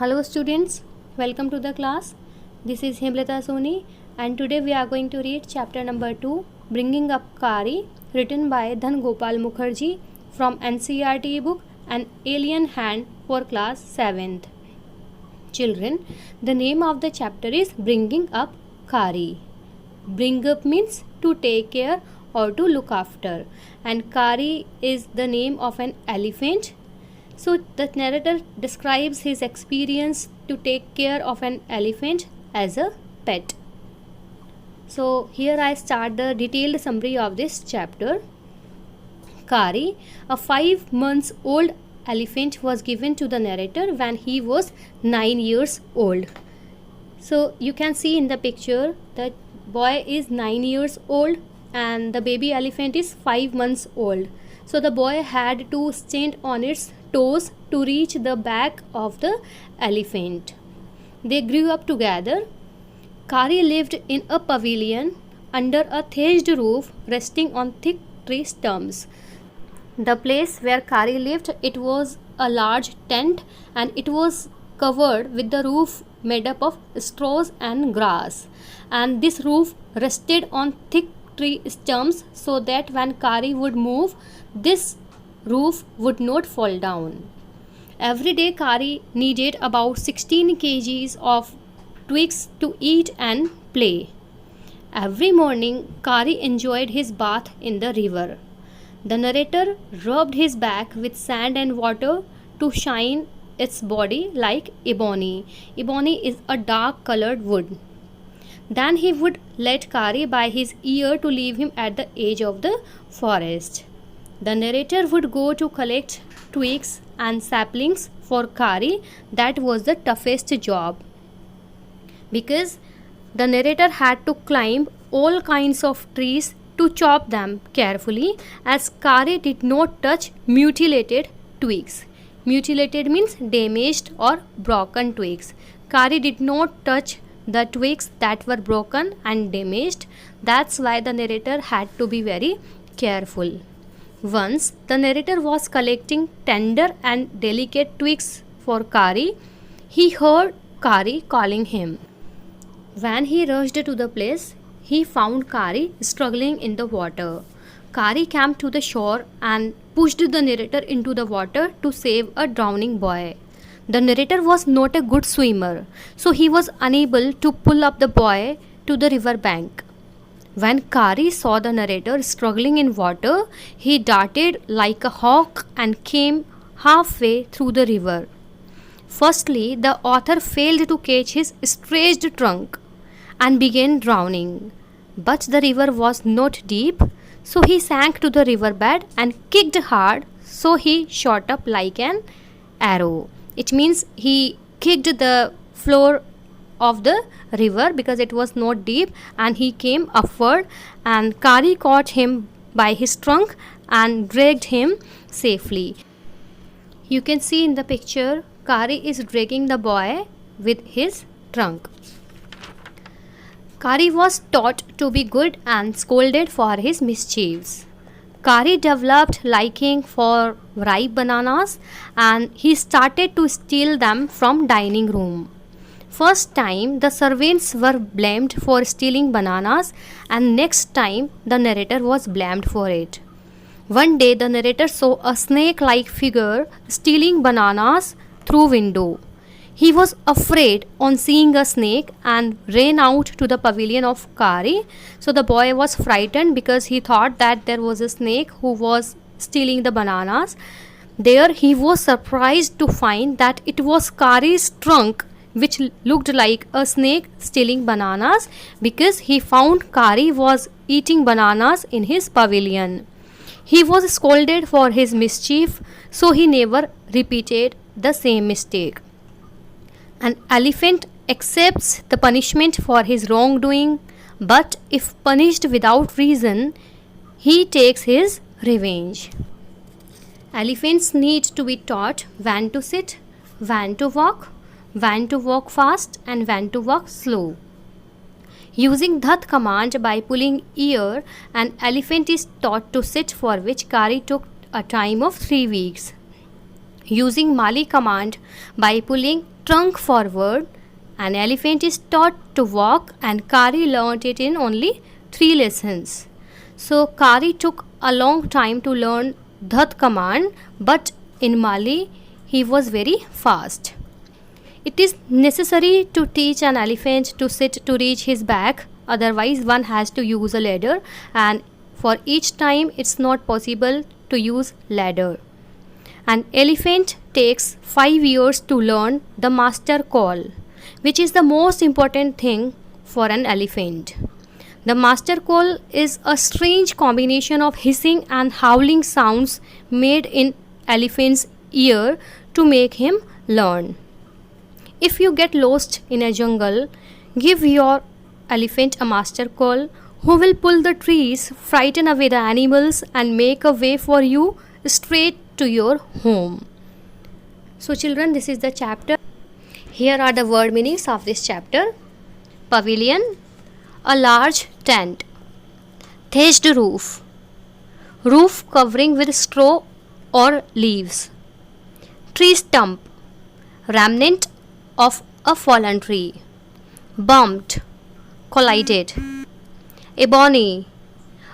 Hello students, welcome to the class. This is Hemlata Soni and today we are going to read chapter number 2, Bringing Up Kari, written by Dhan Gopal Mukherjee from NCERT book An Alien Hand for class 7th. Children, the name of the chapter is Bringing Up Kari. Bring up means to take care or to look after, and Kari is the name of an elephant. So the narrator describes his experience to take care of an elephant as a pet. So here I start the detailed summary of this chapter. Kari, a 5 months old elephant, was given to the narrator when he was 9 years old. So you can see in the picture that boy is 9 years old and the baby elephant is 5 months old. So the boy had to stand on its toes to reach the back of the elephant. They grew up together. Kari lived in a pavilion under a thatched roof resting on thick tree stumps. The place where Kari lived, it was a large tent and it was covered with the roof made up of straws and grass, and this roof rested on thick tree stumps so that when Kari would move, this roof would not fall down. Every day Kari needed about 16 kgs of twigs to eat and play. Every morning Kari enjoyed his bath in the river. The narrator rubbed his back with sand and water to shine its body like ebony. Ebony is a dark colored wood. Then he would let Kari by his ear to leave him at the edge of the forest. The narrator would go to collect twigs and saplings for Kari. That was the toughest job because the narrator had to climb all kinds of trees to chop them carefully, as Kari did not touch mutilated twigs. Mutilated means damaged or broken twigs. Kari did not touch the twigs that were broken and damaged. That's why the narrator had to be very careful. Once the narrator was collecting tender and delicate twigs for Kari. He heard Kari calling him. When he rushed to the place, he found Kari struggling in the water. Kari came to the shore and pushed the narrator into the water to save a drowning boy. The narrator was not a good swimmer, so he was unable to pull up the boy to the river bank. When Kari saw the narrator struggling in water, he darted like a hawk and came halfway through the river. Firstly, the author failed to catch his stretched trunk and began drowning. But the river was not deep, so he sank to the riverbed and kicked hard, so he shot up like an arrow. It means he kicked the floor of the river because it was not deep, and he came upward, and Kari caught him by his trunk and dragged him safely. You can see in the picture Kari is dragging the boy with his trunk. Kari was taught to be good and scolded for his mischiefs. Kari developed liking for ripe bananas and he started to steal them from dining room. First time the servants were blamed for stealing bananas, and next time the narrator was blamed for it. One day the narrator saw a snake-like figure stealing bananas through window. He was afraid on seeing a snake and ran out to the pavilion of Kari. So the boy was frightened because he thought that there was a snake who was stealing the bananas. There he was surprised to find that it was Kari's trunk which looked like a snake stealing bananas, because he found Kari was eating bananas in his pavilion. He was scolded for his mischief, so he never repeated the same mistake. An elephant accepts the punishment for his wrongdoing, but if punished without reason, he takes his revenge. Elephants need to be taught when to sit, when to walk fast, and when to walk slow. Using Dhat command by pulling ear, an elephant is taught to sit, for which Kari took a time of 3 weeks. Using Mali command by pulling trunk forward. An elephant is taught to walk, and Kari learned it in only 3 lessons. So Kari took a long time to learn Dhat command, but in Mali he was very fast. It is necessary to teach an elephant to sit to reach his back, otherwise one has to use a ladder, and for each time it's not possible to use ladder. An elephant takes 5 years to learn the master call, which is the most important thing for an elephant. The master call is a strange combination of hissing and howling sounds made in elephant's ear to make him learn. If you get lost in a jungle, give your elephant a master call who will pull the trees, frighten away the animals, and make a way for you straight to your home. So children, this is the chapter. Here are the word meanings of this chapter. Pavilion, a large tent. Thatched roof, roof covering with straw or leaves. Tree stump, remnant of a fallen tree. Bumped, collided. Ebony,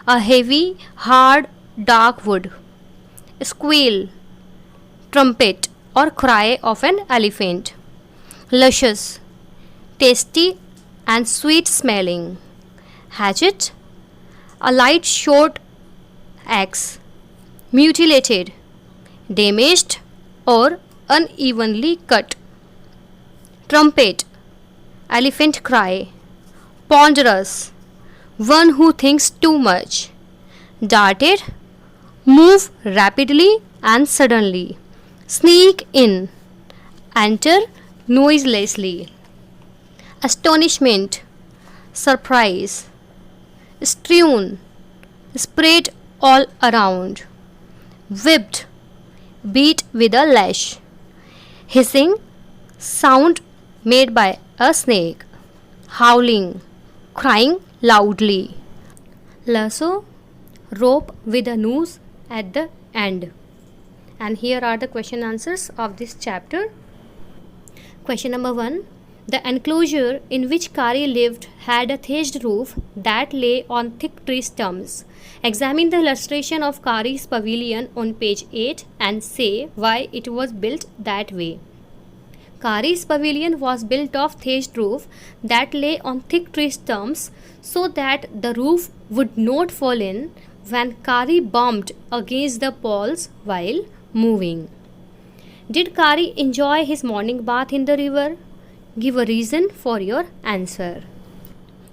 a heavy, hard, dark wood. Squeal, trumpet or cry of an elephant. Luscious, tasty and sweet smelling. Hatchet, a light short axe. Mutilated, damaged or unevenly cut. Trumpet, elephant cry. Ponderous, one who thinks too much. Darted, move rapidly and suddenly. Sneak in, enter noiselessly. Astonishment, surprise. Strewn, spread all around. Whipped, beat with a lash. Hissing, sound made by a snake. Howling, crying loudly. Lasso, rope with a noose at the end. And here are the question answers of this chapter. Question number 1. The enclosure in which Kari lived had a thatched roof that lay on thick tree stumps. Examine the illustration of Kari's pavilion on page 8 and say why it was built that way. Kari's pavilion was built of thatched roof that lay on thick tree stumps so that the roof would not fall in when Kari bumped against the poles while moving. Did Kari enjoy his morning bath in the river? Give a reason for your answer.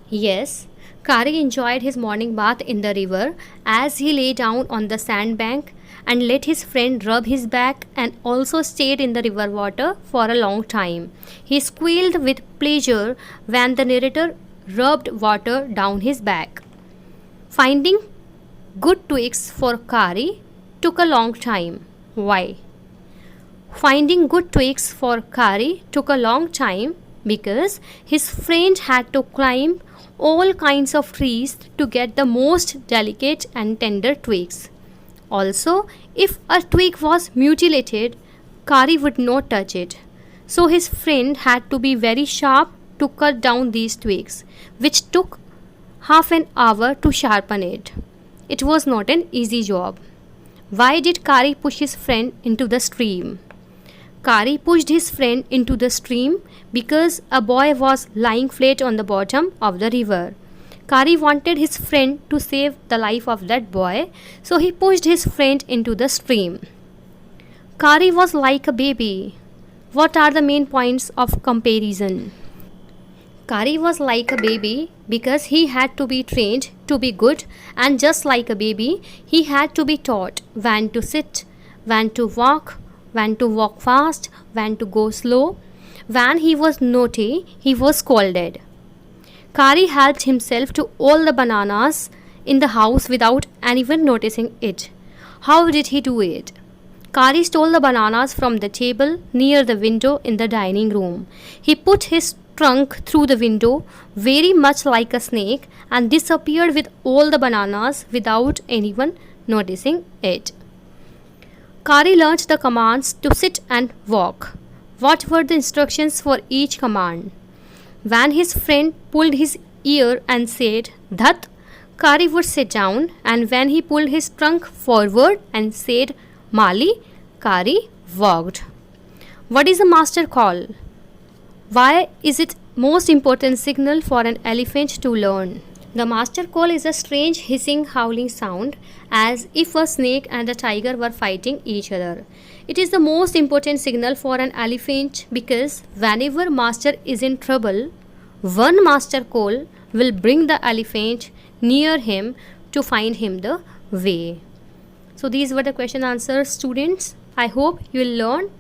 Yes, Kari enjoyed his morning bath in the river as he lay down on the sandbank and let his friend rub his back and also stayed in the river water for a long time. He squealed with pleasure when the narrator rubbed water down his back. Finding good twigs for Kari took a long time. Why? Finding good twigs for Kari took a long time because his friend had to climb all kinds of trees to get the most delicate and tender twigs. Also, if a twig was mutilated, Kari would not touch it. So his friend had to be very sharp to cut down these twigs, which took half an hour to sharpen it. It was not an easy job. Why did Kari push his friend into the stream? Kari pushed his friend into the stream because a boy was lying flat on the bottom of the river. Kari wanted his friend to save the life of that boy, so he pushed his friend into the stream. Kari was like a baby. What are the main points of comparison? Kari was like a baby because he had to be trained to be good, and just like a baby, he had to be taught when to sit, when to walk fast, when to go slow. When he was naughty, he was scolded. Kari helped himself to all the bananas in the house without anyone noticing it. How did he do it? Kari stole the bananas from the table near the window in the dining room. He put his trunk through the window very much like a snake and disappeared with all the bananas without anyone noticing it. Kari learnt the commands to sit and walk. What were the instructions for each command? When his friend pulled his ear and said, "Dhat," Kari would sit down, and when he pulled his trunk forward and said, "Mali," Kari walked. What is a master call? Why is it most important signal for an elephant to learn? The master call is a strange hissing, howling sound as if a snake and a tiger were fighting each other. It is the most important signal for an elephant because whenever master is in trouble, one master call will bring the elephant near him to find him the way. So these were the question answers, students. I hope you will learn